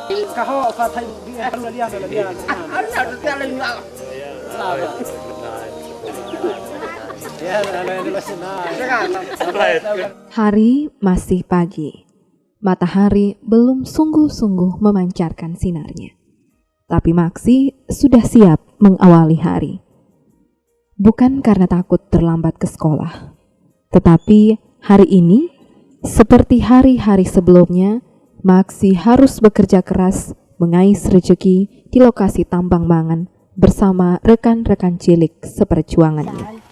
Kaho fa thay dia dia. Hari masih pagi. Matahari belum sungguh-sungguh memancarkan sinarnya. Tapi Maksi sudah siap mengawali hari. Bukan karena takut terlambat ke sekolah, tetapi hari ini, seperti hari-hari sebelumnya, Maksi harus bekerja keras mengais rezeki di lokasi tambang mangan bersama rekan-rekan cilik seperjuangannya.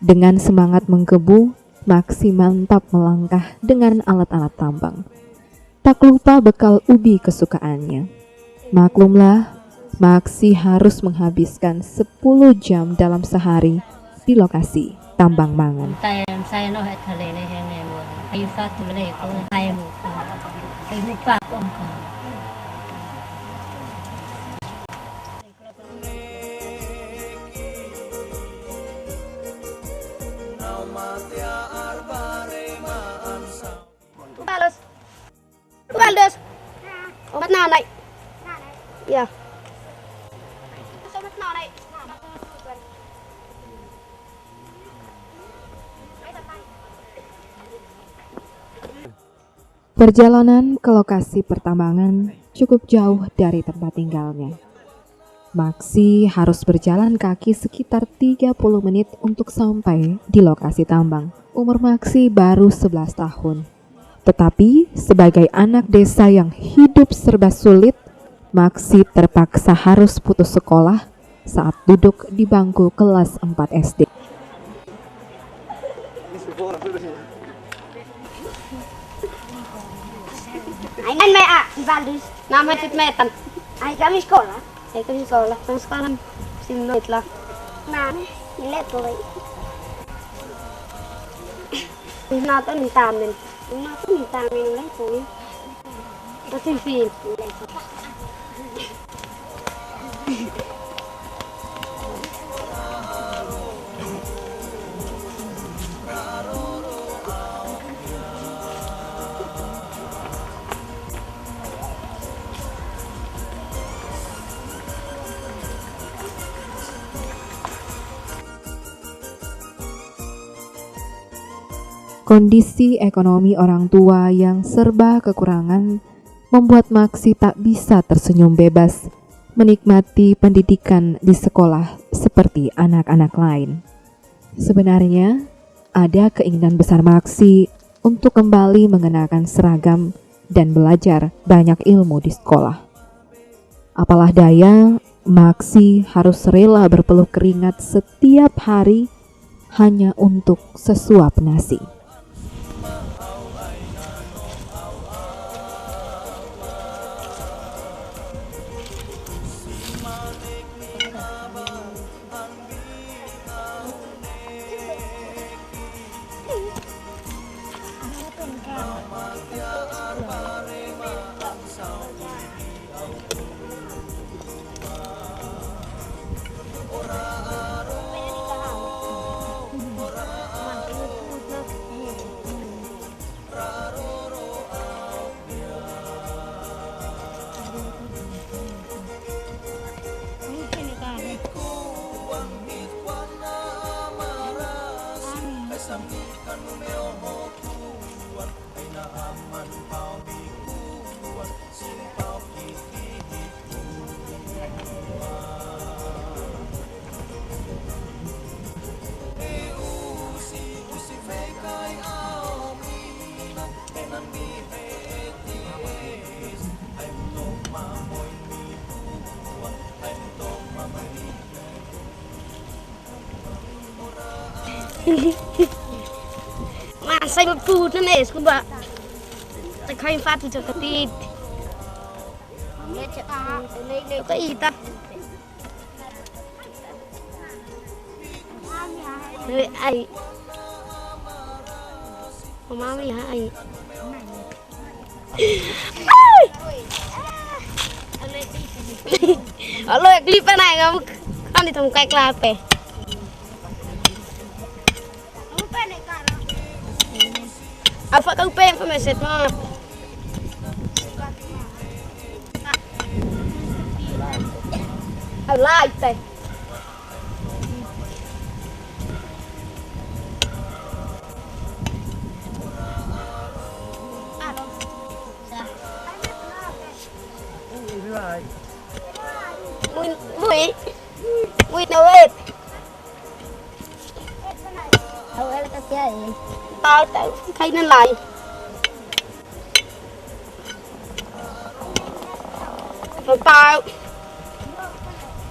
Dengan semangat menggebu, Maksi mantap melangkah dengan alat-alat tambang. Tak lupa bekal ubi kesukaannya. Maklumlah, Maksi harus menghabiskan 10 jam dalam sehari di lokasi tambang mangan. Baldes. Obat nanai. Ya. Obat nanai. Perjalanan ke lokasi pertambangan cukup jauh dari tempat tinggalnya. Maksi harus berjalan kaki sekitar 30 menit untuk sampai di lokasi tambang. Umur Maksi baru 11 tahun. Tetapi sebagai anak desa yang hidup serba sulit, Maksi terpaksa harus putus sekolah saat duduk di bangku kelas 4 SD. Anh mẹ ạ, Valdis, nama metan. Ay kami sekolah. Terus sekarang simulate lah. Nah, ini tuh. Nah, tuh mintamin. Lah tuh. Tapi film. Kondisi ekonomi orang tua yang serba kekurangan membuat Maksi tak bisa tersenyum bebas menikmati pendidikan di sekolah seperti anak-anak lain. Sebenarnya, ada keinginan besar Maksi untuk kembali mengenakan seragam dan belajar banyak ilmu di sekolah. Apalah daya, Maksi harus rela berpeluh keringat setiap hari hanya untuk sesuap nasi. Masa ibu punya nih, sekuba. Tekain fatu cakatit. Kaita. Ai. Mami hai. Alo, clip này không? Con đi thùng cách là phải. Apa kau pengen pemeset mah? Like teh. Mui đâu hết. Đâu hết cái chơi. Tao thấy nó lại. Rồi tao.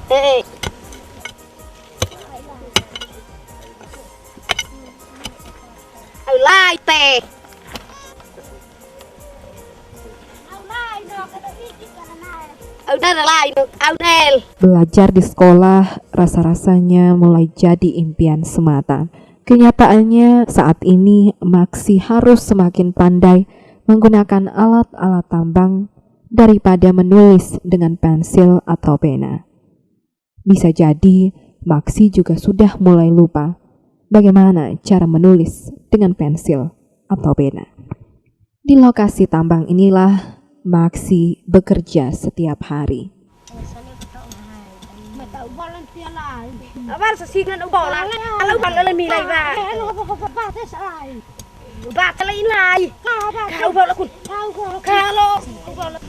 Ê. Lại tè. Belajar di sekolah rasa-rasanya mulai jadi impian semata. Kenyataannya saat ini Maksi harus semakin pandai menggunakan alat-alat tambang daripada menulis dengan pensil atau pena. Bisa jadi Maksi juga sudah mulai lupa bagaimana cara menulis dengan pensil atau pena. Di lokasi tambang inilah Maksi bekerja setiap hari. Abang sesingan ubah lah. Kalau bang lalu milai bah. Bah terlain lai. Kau ubah lah kun. Kalau ubah lah.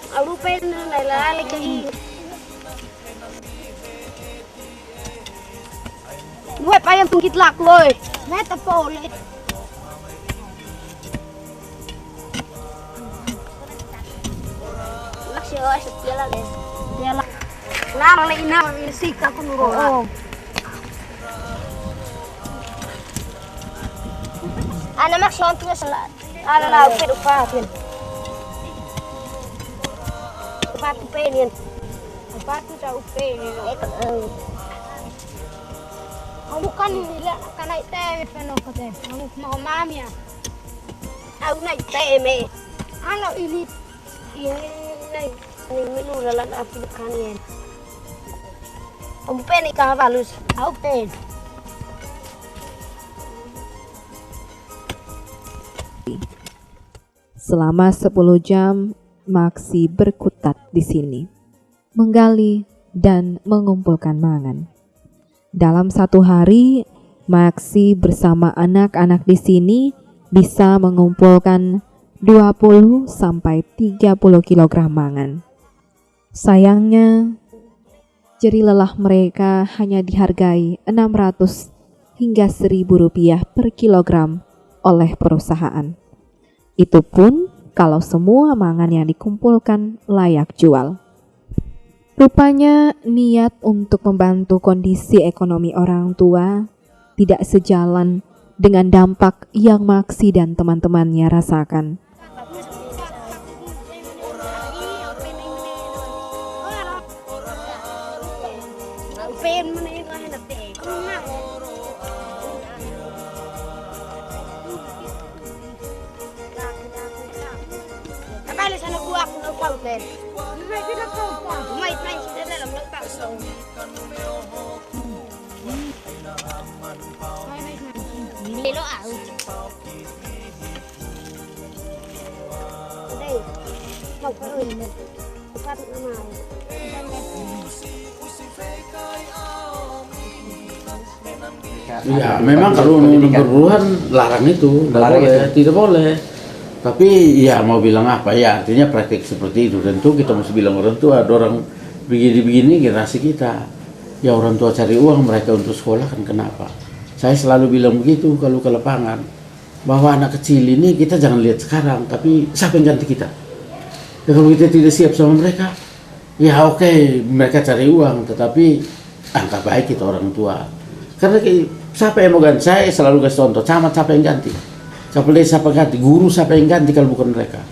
Ở lúc bên này là lấy cái nuôi bay em tung kít lạc rồi nét tập bộ lên lắc sữa ơi sụp kia là lên kia là làm lại nào xịt cả con rồi anh em mắc son tua salad anh là phải được pha tiền pha tu pe nian pha tu jauh pe ni bukan ni lah kan naik teh peno kate mau mami ya aku naik teh me anak ini naik ni lu dalam api kan ni kamu pe ni kah balus aku pe. Selama 10 jam, Maksi berkutat di sini, menggali dan mengumpulkan mangan. Dalam satu hari, Maksi bersama anak-anak di sini bisa mengumpulkan 20 sampai 30 kg mangan. Sayangnya, jerih lelah mereka hanya dihargai 600 hingga 1.000 rupiah per kilogram oleh perusahaan. Itu pun kalau semua mangan yang dikumpulkan layak jual. Rupanya niat untuk membantu kondisi ekonomi orang tua tidak sejalan dengan dampak yang Maksi dan teman-temannya rasakan. Ya, memang kalau perburuan larang itu, tidak boleh. Tapi ya mau bilang apa ya, artinya praktik seperti itu. Tentu kita mesti bilang orang tua, ada orang begini-begini generasi kita. Ya orang tua cari uang mereka untuk sekolah kan kenapa? Saya selalu bilang begitu kalau ke lapangan. Bahwa anak kecil ini kita jangan lihat sekarang, tapi siapa yang ganti kita? Ya, kalau kita tidak siap sama mereka, ya oke, mereka cari uang, tetapi angka baik kita orang tua. Karena siapa yang mau ganti? Saya selalu kasih contoh, camat siapa yang ganti? Kepala desa siapa ganti? Guru siapa yang ganti kalau bukan mereka?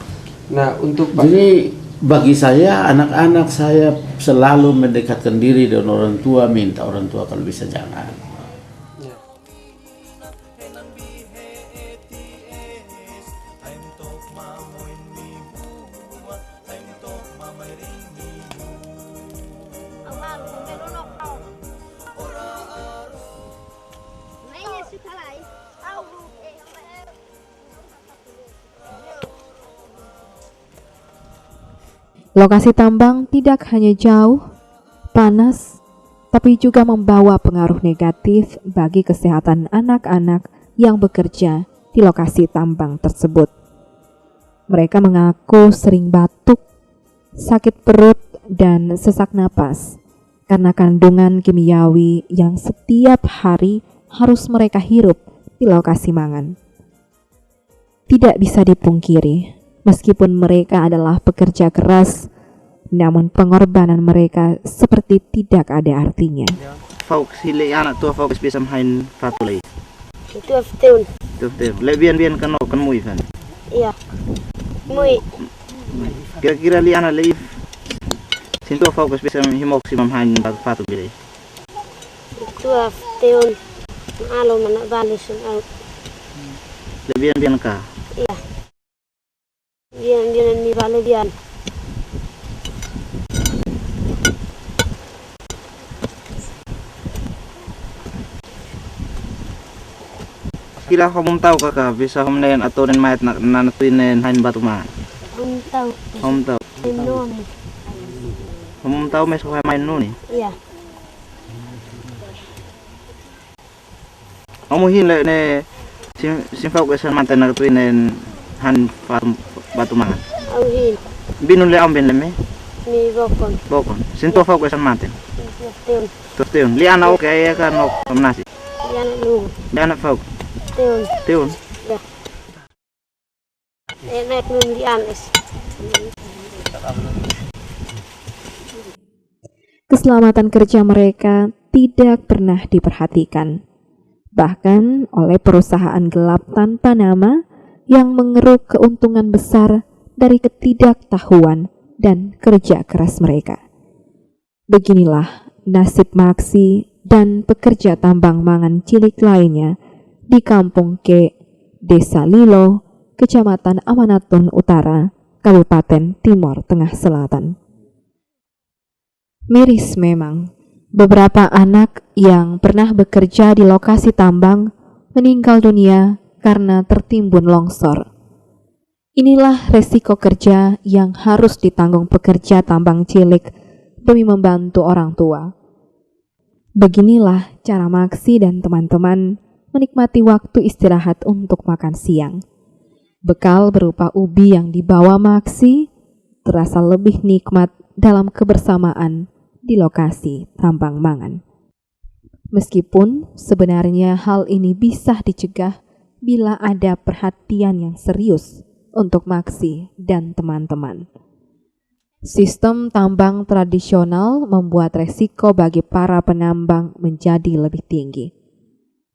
Nah, untuk Jadi bagi saya, anak-anak saya selalu mendekatkan diri dengan orang tua, minta orang tua kalau bisa jangan. Lokasi tambang tidak hanya jauh, panas, tapi juga membawa pengaruh negatif bagi kesehatan anak-anak yang bekerja di lokasi tambang tersebut. Mereka mengaku sering batuk, sakit perut, dan sesak napas karena kandungan kimiawi yang setiap hari harus mereka hirup di lokasi mangan. Tidak bisa dipungkiri, meskipun mereka adalah pekerja keras, namun pengorbanan mereka seperti tidak ada artinya. Folk sili anak tua folk bisa main fatulai. Itu afternoon. Tuh, lebihan kan mui kan. Iya. Muy. Kira-kira li anak leif. Sinto folk bisa himok si main fatulai. Itu afternoon. Alo mana balisun al. Lebihan ka. Iya. Bian ni bale bian. Kira kamu tahu kakak bisa kemudian atau nen mayat nak nantuin hain batu mah. Tahu. Kamu tahu. Minum. Kamu tahu mesok main nuni. Iya. Kamu hile ne sim folk bisa mantan nantuin hain batu mah. Auhin. Binun le amben leme. Mi bokon. Bokon. Sinto folk bisa mantan. Afternoon. Tuh, li anak oke ya kan ok nasi. Yan lu. Li anak folk. Afternoon. Tuh. Enak nun di anes. Keselamatan kerja mereka tidak pernah diperhatikan, bahkan oleh perusahaan gelap tanpa nama yang mengeruk keuntungan besar dari ketidaktahuan dan kerja keras mereka. Beginilah nasib Maksi dan pekerja tambang mangan cilik lainnya di Kampung Ke, Desa Lilo, Kecamatan Amanatun Utara, Kabupaten Timor Tengah Selatan. Miris memang, beberapa anak yang pernah bekerja di lokasi tambang meninggal dunia karena tertimbun longsor. Inilah resiko kerja yang harus ditanggung pekerja tambang cilik demi membantu orang tua. Beginilah cara Maksi dan teman-teman menikmati waktu istirahat untuk makan siang. Bekal berupa ubi yang dibawa Maksi terasa lebih nikmat dalam kebersamaan di lokasi tambang mangan. Meskipun sebenarnya hal ini bisa dicegah bila ada perhatian yang serius untuk Maksi dan teman-teman. Sistem tambang tradisional membuat resiko bagi para penambang menjadi lebih tinggi.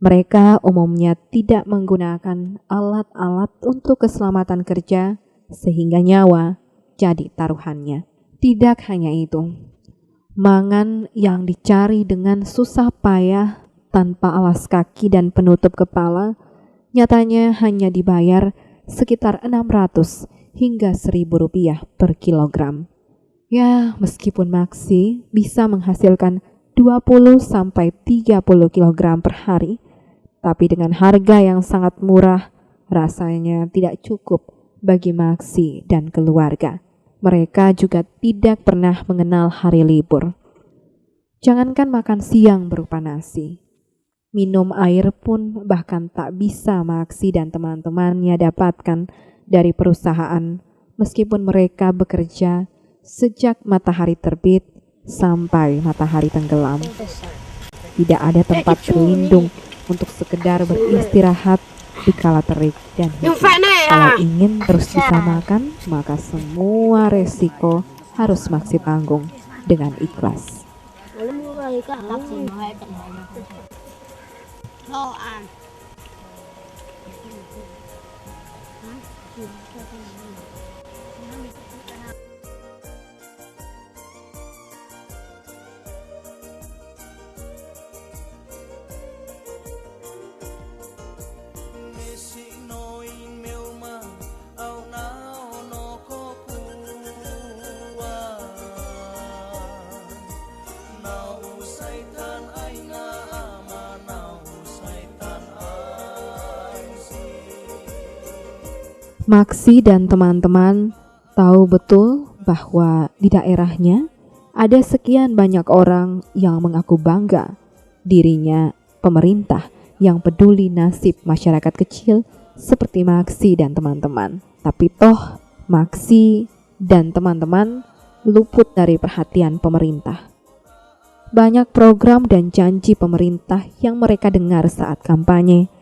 Mereka umumnya tidak menggunakan alat-alat untuk keselamatan kerja sehingga nyawa jadi taruhannya. Tidak hanya itu, mangan yang dicari dengan susah payah tanpa alas kaki dan penutup kepala nyatanya hanya dibayar sekitar 600 hingga 1.000 rupiah per kilogram. Ya, meskipun Maksi bisa menghasilkan 20 sampai 30 kilogram per hari, tapi dengan harga yang sangat murah, rasanya tidak cukup bagi Maksi dan keluarga. Mereka juga tidak pernah mengenal hari libur. Jangankan makan siang berupa nasi, minum air pun bahkan tak bisa Maksi dan teman-temannya dapatkan dari perusahaan meskipun mereka bekerja sejak matahari terbit sampai matahari tenggelam. Tidak ada tempat berlindung untuk sekedar beristirahat di kala terik dan hujan. Kalau ingin terus disamakan, maka semua resiko harus Maksi tanggung dengan ikhlas. Maksi dan teman-teman tahu betul bahwa di daerahnya ada sekian banyak orang yang mengaku bangga dirinya pemerintah yang peduli nasib masyarakat kecil seperti Maksi dan teman-teman. Tapi toh Maksi dan teman-teman luput dari perhatian pemerintah. Banyak program dan janji pemerintah yang mereka dengar saat kampanye,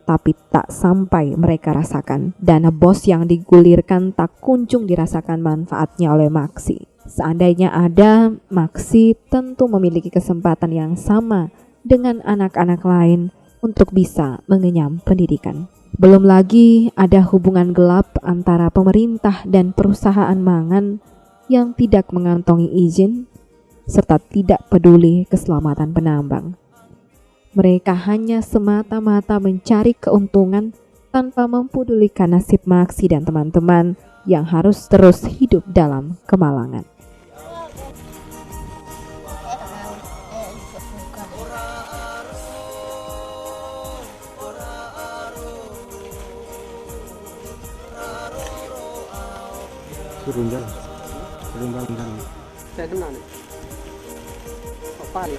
tapi tak sampai mereka rasakan. Dana BOS yang digulirkan tak kunjung dirasakan manfaatnya oleh Maksi. Seandainya ada, Maksi tentu memiliki kesempatan yang sama dengan anak-anak lain untuk bisa mengenyam pendidikan. Belum lagi ada hubungan gelap antara pemerintah dan perusahaan mangan yang tidak mengantongi izin serta tidak peduli keselamatan penambang. Mereka hanya semata-mata mencari keuntungan tanpa mempedulikan nasib Maksi dan teman-teman yang harus terus hidup dalam kemalangan. Turun jalan. Saya kenal nih. Apa nih?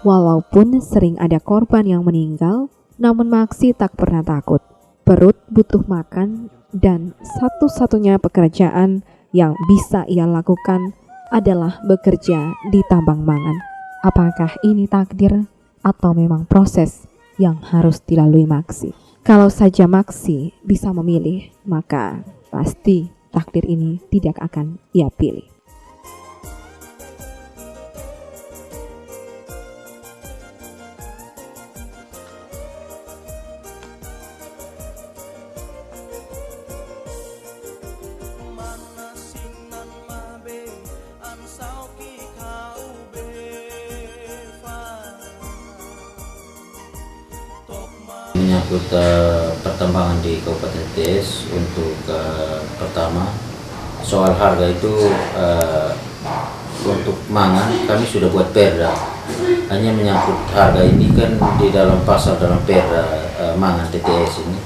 Walaupun sering ada korban yang meninggal, namun Maksi tak pernah takut. Perut butuh makan dan satu-satunya pekerjaan yang bisa ia lakukan adalah bekerja di tambang mangan. Apakah ini takdir atau memang proses yang harus dilalui Maksi? Kalau saja Maksi bisa memilih, maka pasti takdir ini tidak akan ia pilih. Menyangkut pertambangan di Kabupaten TS untuk pertama soal harga itu untuk mangan kami sudah buat perda, hanya menyangkut harga ini kan di dalam pasal dalam perda mangan TTS ini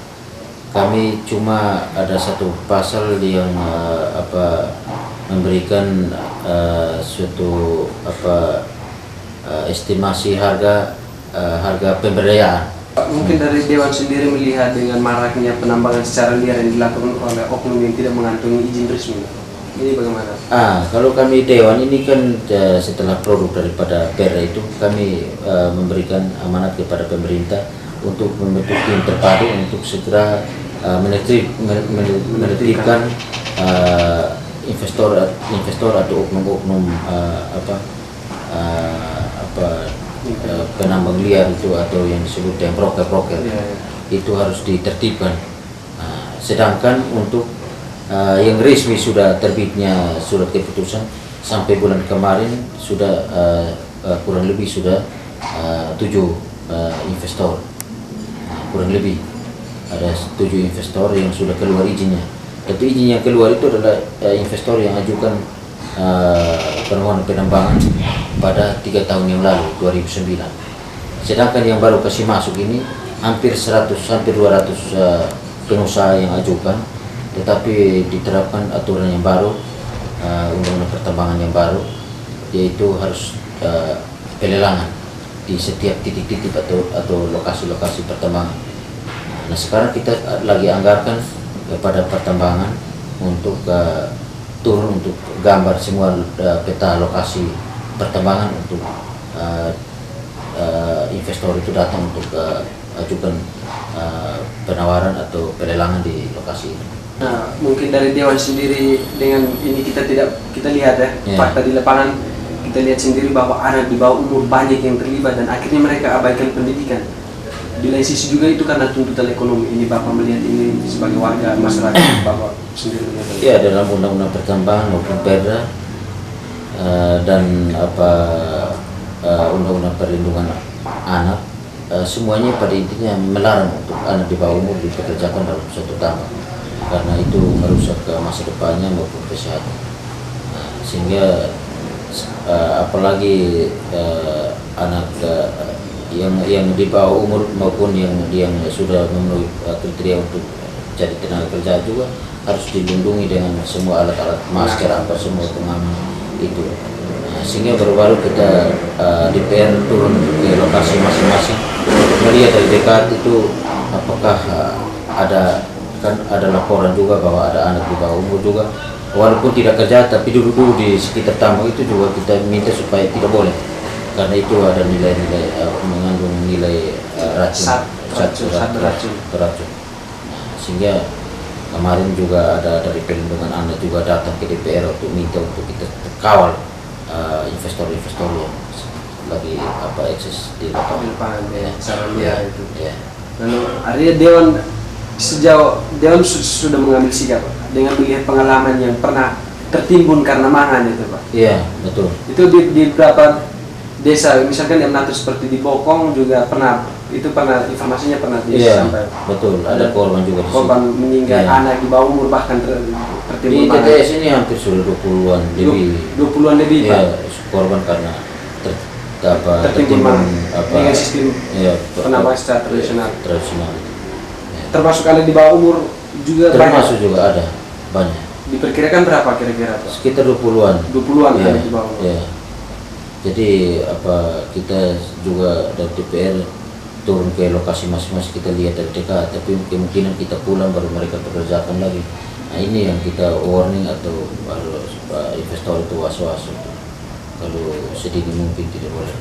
kami cuma ada satu pasal yang memberikan suatu estimasi harga pemberdayaan. Mungkin dari Dewan sendiri melihat dengan maraknya penambangan secara liar yang dilakukan oleh oknum yang tidak mengantongi izin resmi, ini bagaimana? Kalau kami Dewan ini kan setelah produk daripada perda itu kami memberikan amanat kepada pemerintah untuk membentuk tim terpadu untuk segera menertibkan investor atau oknum-oknum penambang liar itu atau yang disebut yang broker itu harus ditertibkan. Sedangkan untuk yang resmi sudah terbitnya surat keputusan sampai bulan kemarin sudah kurang lebih sudah 7 investor. Kurang lebih ada 7 investor yang sudah keluar izinnya. Tapi izin yang keluar itu adalah investor yang ajukan permohonan penambangan pada 3 tahun yang lalu, 2009. Sedangkan yang baru kasih masuk ini hampir 200 pengusaha yang ajukan, tetapi diterapkan aturan yang baru, undang-undang pertambangan yang baru, yaitu harus pelelangan di setiap titik-titik atau lokasi-lokasi pertambangan. Nah, sekarang kita lagi anggarkan kepada pertambangan untuk turun untuk gambar semua peta lokasi pertambangan untuk investor itu datang untuk ajukan penawaran atau pelelangan di lokasi ini. Nah, mungkin dari Dewan sendiri dengan ini kita lihat ya, fakta di lapangan, kita lihat sendiri bahwa anak di bawah umur banyak yang terlibat dan akhirnya mereka abaikan pendidikan. Di lain sisi juga itu karena tuntutan ekonomi. Ini Bapak melihat ini sebagai warga masyarakat, Bapak sendiri melihat. Ya, dalam undang-undang pertambangan maupun perda dan undang-undang perlindungan anak, semuanya pada intinya melarang untuk anak di bawah umur dipekerjakan dalam suatu tambang, karena itu merusak masa depannya maupun kesehatan. Nah, sehingga apalagi anak yang di bawah umur maupun yang sudah memenuhi kriteria untuk jadi tenaga kerja juga harus dilindungi dengan semua alat-alat masker apa semua pengaman itu. Nah, sehingga baru-baru kita DPR turun ke lokasi masing-masing melihat dari dekat itu apakah ada laporan juga bahwa ada anak di bawah umur juga, walaupun tidak kerja tapi duduk di sekitar tambang itu juga kita minta supaya tidak boleh, karena itu ada nilai-nilai mengandung nilai racun. Nah, sehingga kemarin juga ada dari perlindungan anak juga datang ke DPR untuk minta untuk kita kawal investor-investor yang lagi eksis di lapangan. Itu. Ya. Lalu artinya Dewan sudah mengambil sikap dengan melihat pengalaman yang pernah tertimbun karena mangan itu, Pak. Iya, betul. Itu di beberapa desa, misalkan yang mengatur seperti di Bokong juga pernah informasinya pernah sampai. Betul, ada korban juga. Korban meninggal, anak di bawah umur bahkan tertimbun. Di TTS ini hampir sudah 20-an lebih. 20-an lebih, Pak. Korban karena tertimbun dengan sistem penambangan secara tradisional. Termasuk anak di bawah umur juga termasuk banyak. Juga ada banyak. Diperkirakan berapa kira-kira, Pak? Sekitar 20-an. 20-an anak di bawah umur. Ya. Jadi kita juga dari DPR turun ke lokasi masing-masing, kita lihat dari dekat, tapi kemungkinan kita pulang baru mereka pekerjakan lagi. Nah, ini yang kita warning atau harus investor itu was-was, kalau sedini mungkin tidak boleh.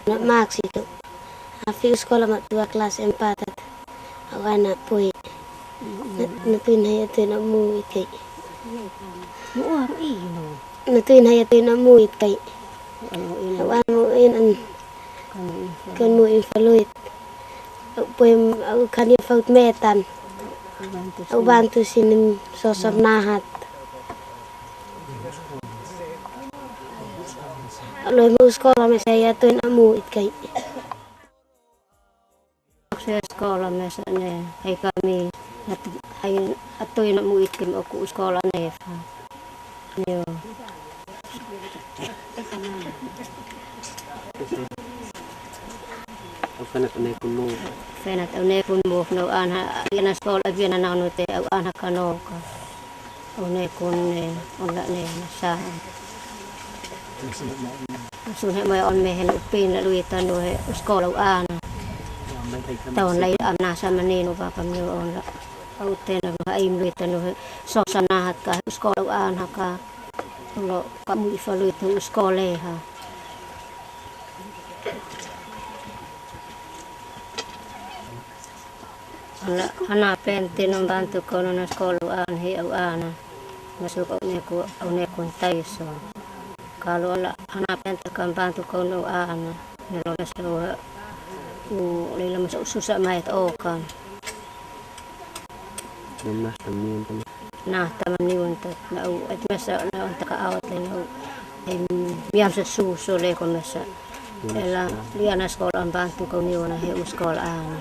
Nak maks itu. Afi sekolah mak 2 kelas 4. Aku anak pui. Natuin haya tu nak muit kay. Muar ino. Natuin haya tu nak muit kay. Awan mo in kan mo infaluit. Pui aku kan dia faut metan. Aku bantu sini sosok nahat. Kalau mau sekolah saya tuh nak muit kay. Saya sekolah misalnya, hai kami, hai atau nak muit kami aku sekolah neva. Yo. Panas na pun mo. Fenat au ne kun mo no ana ina sekolah biana na no te au ana kano ka. Au ne kun ne on la ne sa. Sun he mai on me hen upin la lui tan do he sekolah au ana. Tahun lai ana sa manino pa pamyo on la. Au te na aim lui tan do he so sanahat ka sekolah au ana ka. Lo kamu ifalu itu sekolah ha. Anak penting membantu kau nona sekolah anhi au ana masuk au ne kun taiso kalau anak penting kan bantu kau no ana nelo masuk lila masuk susah mai kan nah taman ni untuk lau itu masa lau untuk awat lau biar sesusu le kau masa ela liana sekolah bantu kau ni wana he sekolah ana.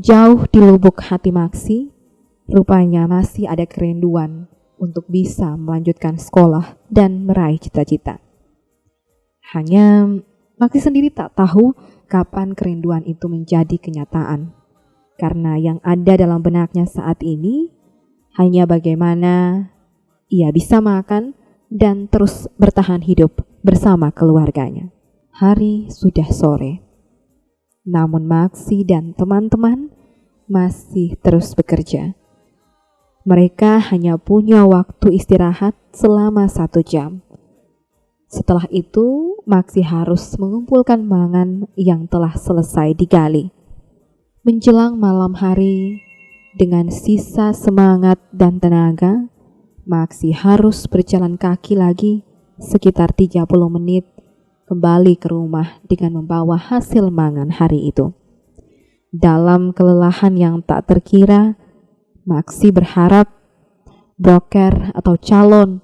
Jauh di lubuk hati Maksi, rupanya masih ada kerinduan untuk bisa melanjutkan sekolah dan meraih cita-cita. Hanya Maksi sendiri tak tahu kapan kerinduan itu menjadi kenyataan. Karena yang ada dalam benaknya saat ini hanya bagaimana ia bisa makan dan terus bertahan hidup bersama keluarganya. Hari sudah sore. Namun Maksi dan teman-teman masih terus bekerja. Mereka hanya punya waktu istirahat selama 1 jam. Setelah itu, Maksi harus mengumpulkan mangan yang telah selesai digali. Menjelang malam hari, dengan sisa semangat dan tenaga, Maksi harus berjalan kaki lagi sekitar 30 menit kembali ke rumah dengan membawa hasil mangan hari itu. Dalam kelelahan yang tak terkira, Maksi berharap broker atau calon